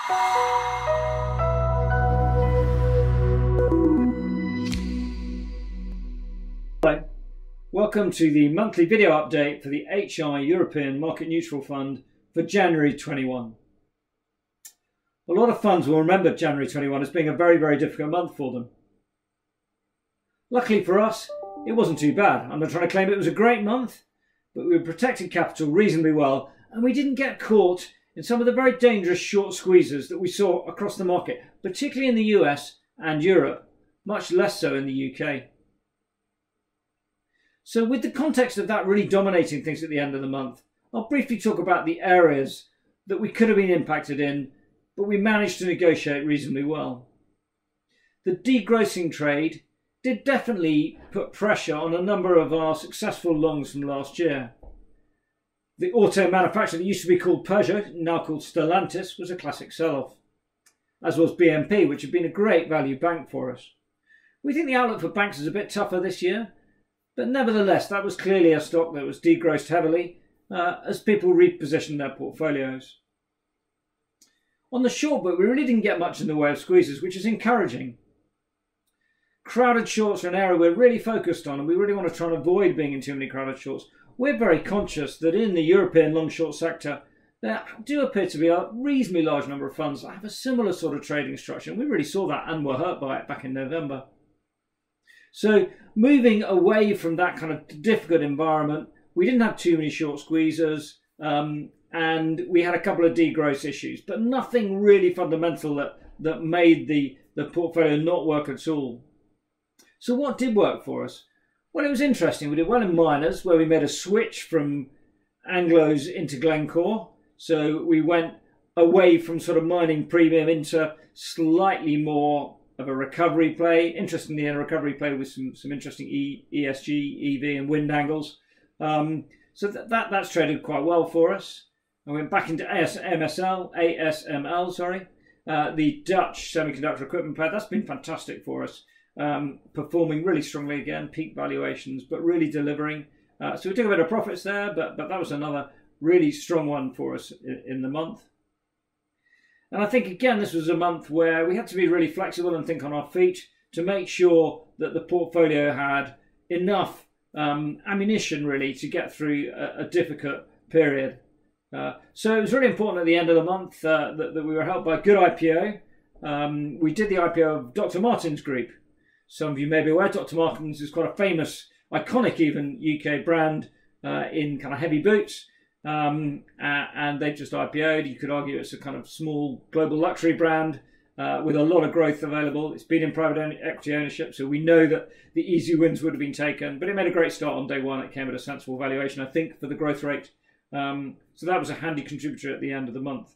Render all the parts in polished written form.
Hello, welcome to the monthly video update for the HI European Market Neutral Fund for January 21. A lot of funds will remember January 21 as being a very, very difficult month for them. Luckily for us, it wasn't too bad. I'm not trying to claim it was a great month, but we protected capital reasonably well, and we didn't get caught in some of the very dangerous short squeezes that we saw across the market, particularly in the US and Europe, much less so in the UK. So with the context of that really dominating things at the end of the month, I'll briefly talk about the areas that we could have been impacted in, but we managed to negotiate reasonably well. The degrossing trade did definitely put pressure on a number of our successful longs from last year. The auto manufacturer that used to be called Peugeot, now called Stellantis, was a classic sell-off, as was BNP, which had been a great value bank for us. We think the outlook for banks is a bit tougher this year, but nevertheless, that was clearly a stock that was degrossed heavily as people repositioned their portfolios. On the short book, we really didn't get much in the way of squeezes, which is encouraging. Crowded shorts are an area we're really focused on, and we really want to try and avoid being in too many crowded shorts. We're very conscious that in the European long-short sector, there do appear to be a reasonably large number of funds that have a similar sort of trading structure, and we really saw that and were hurt by it back in November. So moving away from that kind of difficult environment, we didn't have too many short squeezers, and we had a couple of degross issues, but nothing really fundamental that made the portfolio not work at all. So what did work for us? Well, it was interesting. We did well in miners, where we made a switch from Anglos into Glencore. So we went away from sort of mining premium into slightly more of a recovery play. Interestingly, in a recovery play with some interesting ESG, EV and wind angles. So that's traded quite well for us. I went back into ASML, the Dutch semiconductor equipment play. That's been fantastic for us. Performing really strongly again, peak valuations, but really delivering. So we took a bit of profits there, but that was another really strong one for us in the month. And I think, again, this was a month where we had to be really flexible and think on our feet to make sure that the portfolio had enough ammunition, really, to get through a difficult period. So it was really important at the end of the month that we were helped by a good IPO. We did the IPO of Dr. Martens Group. Some of you may be aware Dr. Martens is quite a famous, iconic even, UK brand in kind of heavy boots. And they've just IPO'd. You could argue it's a kind of small global luxury brand with a lot of growth available. It's been in private equity ownership, so we know that the easy wins would have been taken. But it made a great start on day one. It came at a sensible valuation, I think, for the growth rate. So that was a handy contributor at the end of the month.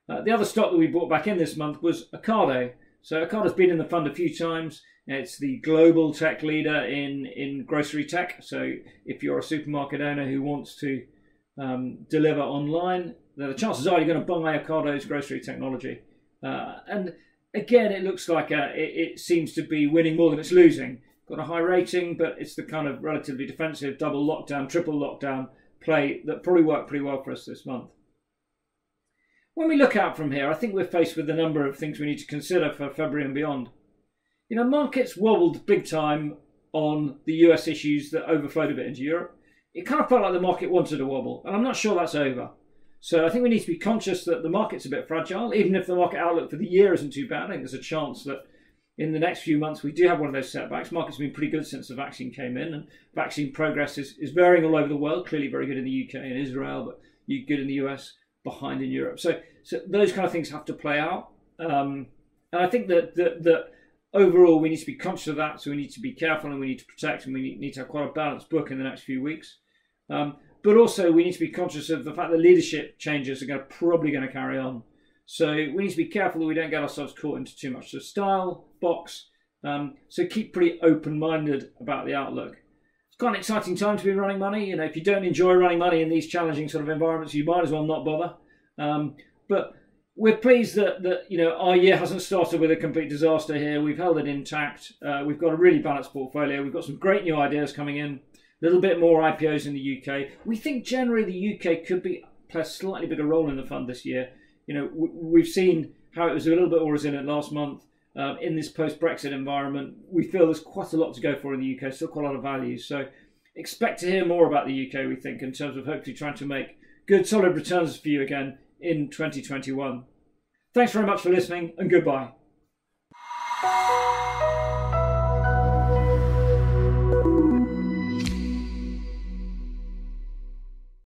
The other stock that we bought back in this month was Ocado. So Ocado's been in the fund a few times. It's the global tech leader in grocery tech. So if you're a supermarket owner who wants to deliver online, the chances are you're going to buy Ocado's grocery technology. And again, it looks like it seems to be winning more than it's losing. Got a high rating, but it's the kind of relatively defensive double lockdown, triple lockdown play that probably worked pretty well for us this month. When we look out from here, I think we're faced with a number of things we need to consider for February and beyond. You know, markets wobbled big time on the US issues that overflowed a bit into Europe. It kind of felt like the market wanted to wobble, and I'm not sure that's over. So I think we need to be conscious that the market's a bit fragile, even if the market outlook for the year isn't too bad. I think there's a chance that in the next few months we do have one of those setbacks. Market's been pretty good since the vaccine came in, and vaccine progress is varying all over the world. Clearly very good in the UK and Israel, but good in the US, behind in Europe. So those kind of things have to play out. And I think that overall we need to be conscious of that. So we need to be careful and we need to protect, and we need to have quite a balanced book in the next few weeks. But also we need to be conscious of the fact that leadership changes are probably going to carry on. So we need to be careful that we don't get ourselves caught into too much of a style box. So keep pretty open-minded about the outlook. It's quite an exciting time to be running money. You know, if you don't enjoy running money in these challenging sort of environments, you might as well not bother. But we're pleased that you know, our year hasn't started with a complete disaster here. We've held it intact. We've got a really balanced portfolio. We've got some great new ideas coming in. A little bit more IPOs in the UK. We think generally the UK could play a slightly bigger role in the fund this year. You know, we've seen how it was a little bit more resilient last month in this post-Brexit environment. We feel there's quite a lot to go for in the UK, still quite a lot of value. So expect to hear more about the UK, we think, in terms of hopefully trying to make good, solid returns for you again in 2021. Thanks very much for listening, and goodbye.